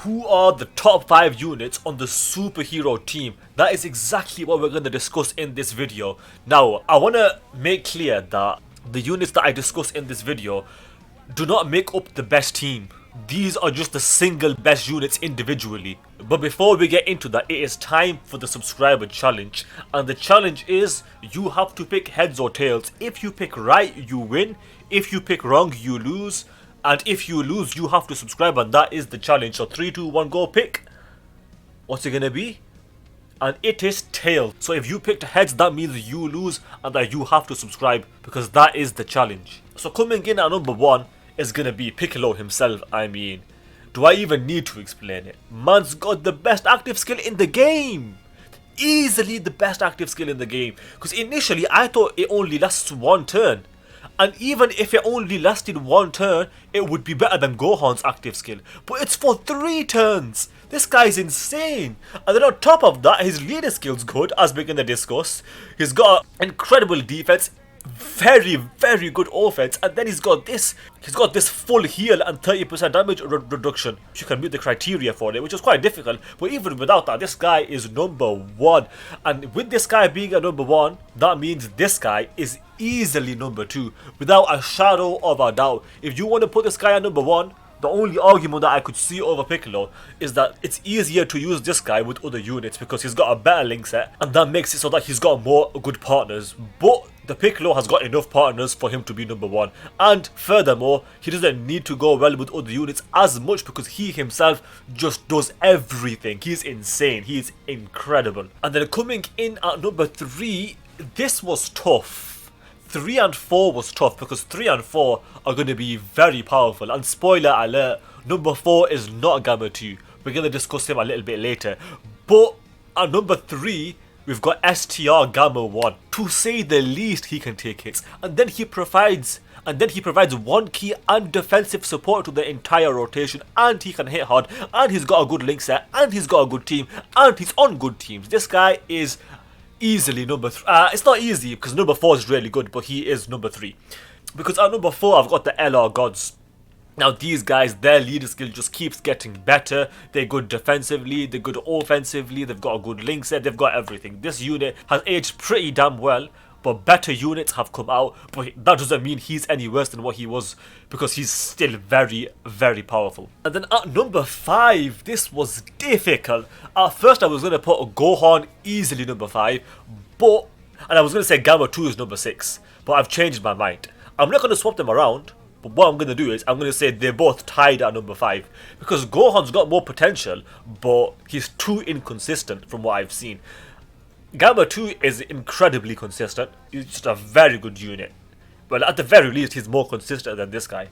who are the top 5 units on the superhero team? That is exactly what we're going to discuss in this video. Now, I want to make clear that the units that I discuss in this video do not make up the best team. These are just the single best units individually. But before we get into that, it is time for the subscriber challenge. And the challenge is, you have to pick heads or tails. If you pick right, you win. If you pick wrong, you lose. And if you lose, you have to subscribe, and that is the challenge. So 3, 2, 1, go pick. What's it gonna be? And it is tails. So if you picked heads, that means you lose and that you have to subscribe, because that is the challenge. So coming in at number 1 is gonna be Piccolo himself. I mean, do I even need to explain it? Man's got the best active skill in the game. Easily the best active skill in the game. Because initially I thought it only lasts 1 turn. And even if it only lasted 1 turn, it would be better than Gohan's active skill. But it's for 3 turns. This guy's insane. And then on top of that, his leader skill's good, as we're gonna discuss. He's got incredible defense, very good offense, and then he's got this full heal and 30% damage reduction. You can meet the criteria for it, which is quite difficult, but even without that, this guy is number 1. And with this guy being a number 1, that means this guy is easily number 2 without a shadow of a doubt. If you want to put this guy at number 1, the only argument that I could see over Piccolo is that it's easier to use this guy with other units because he's got a better link set, and that makes it so that he's got more good partners. But the Piccolo has got enough partners for him to be number 1, and furthermore, he doesn't need to go well with other units as much because he himself just does everything. He's insane. He's incredible. And then coming in at number 3, this was tough. 3 and 4 was tough because 3 and 4 are going to be very powerful, and spoiler alert, number 4 is not Gamma 2. We're going to discuss him a little bit later. But at number 3, we've got STR Gamma 1. To say the least, he can take hits, and then he provides 1 key and defensive support to the entire rotation, and he can hit hard, and he's got a good link set, and he's got a good team, and he's on good teams. This guy is easily number 3. It's not easy because number 4 is really good, but he is number 3. Because at number 4, I've got the LR Gods. Now these guys, their leader skill just keeps getting better. They're good defensively, they're good offensively, they've got a good link set, they've got everything. This unit has aged pretty damn well, but better units have come out. But that doesn't mean he's any worse than what he was, because he's still very powerful. And then at number 5, this was difficult. At first I was going to put Gohan easily number 5, and I was going to say Gamma 2 is number 6, but I've changed my mind. I'm not going to swap them around, but what I'm going to do is I'm going to say they're both tied at number 5, because Gohan's got more potential, but he's too inconsistent from what I've seen. Gamma 2 is incredibly consistent. He's just a very good unit. Well, at the very least, he's more consistent than this guy.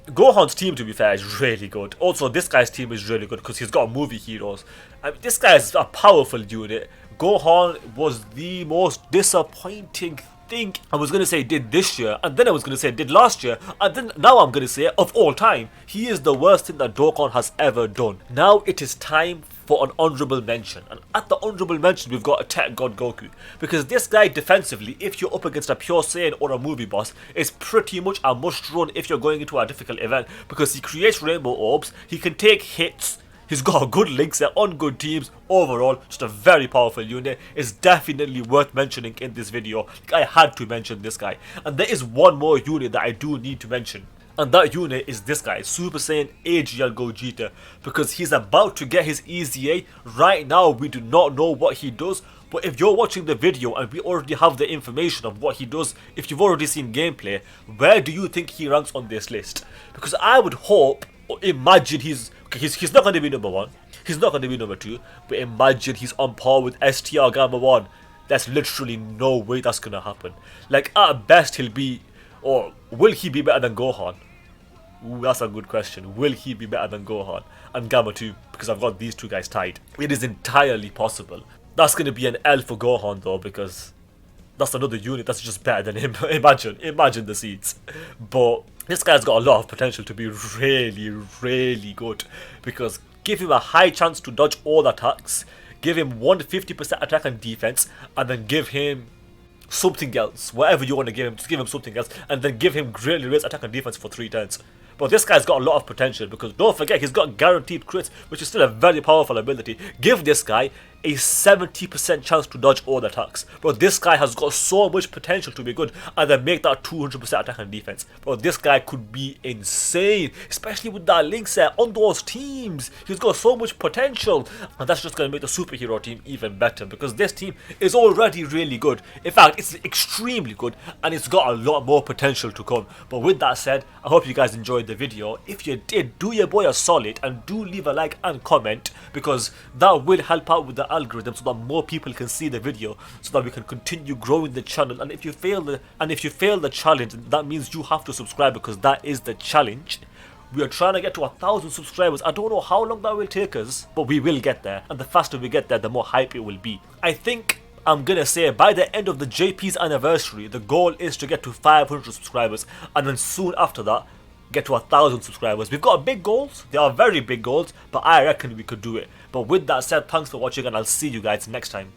Gohan's team, to be fair, is really good. Also, this guy's team is really good because he's got movie heroes. I mean, this guy is a powerful unit. Gohan was the most disappointing thing I was going to say did this year, and then I was going to say did last year, and then now I'm going to say of all time. He is the worst thing that Dokkan has ever done. Now it is time for an honorable mention, and at the honorable mention we've got a Tech God Goku, because this guy defensively, if you're up against a pure Saiyan or a movie boss, is pretty much a must run if you're going into a difficult event, because he creates rainbow orbs, he can take hits, he's got a good link set on good teams. Overall, just a very powerful unit. Is definitely worth mentioning in this video. I had to mention this guy. And there is one more unit that I do need to mention, and that unit is this guy, Super Saiyan AGL Gogeta, because he's about to get his EZA. Right now we do not know what he does, but if you're watching the video and we already have the information of what he does, if you've already seen gameplay, where do you think he ranks on this list? Because I would hope, or imagine he's not going to be number 1, he's not going to be number 2, but imagine he's on par with STR Gamma 1. There's literally no way that's going to happen. Like, at best he'll be, or will he be better than Gohan? Ooh, that's a good question. Will he be better than Gohan and Gamma 2? Because I've got these two guys tied. It is entirely possible. That's going to be an L for Gohan though, because that's another unit that's just better than him. Imagine the seeds. But this guy's got a lot of potential to be really good, because give him a high chance to dodge all attacks, give him 150% attack and defense, and then give him something else. Whatever you want to give him, just give him something else, and then give him greatly raised attack and defense for 3 turns. But this guy's got a lot of potential because don't forget he's got guaranteed crits, which is still a very powerful ability. Give this guy a 70% chance to dodge all attacks. Bro, this guy has got so much potential to be good and then make that 200% attack and defense. Bro, this guy could be insane, especially with that link set on those teams. He's got so much potential, and that's just going to make the superhero team even better because this team is already really good. In fact, it's extremely good and it's got a lot more potential to come. But with that said, I hope you guys enjoyed the video. If you did, do your boy a solid and do leave a like and comment because that will help out with the algorithm so that more people can see the video so that we can continue growing the channel. And if you fail the challenge, that means you have to subscribe because that is the challenge. We are trying to get to 1,000 subscribers. I don't know how long that will take us, but we will get there, and the faster we get there, the more hype it will be. I think I'm gonna say by the end of the JP's anniversary, the goal is to get to 500 subscribers, and then soon after that get to 1,000 subscribers. We've got big goals, they are very big goals, but I reckon we could do it. But with that said, thanks for watching and I'll see you guys next time.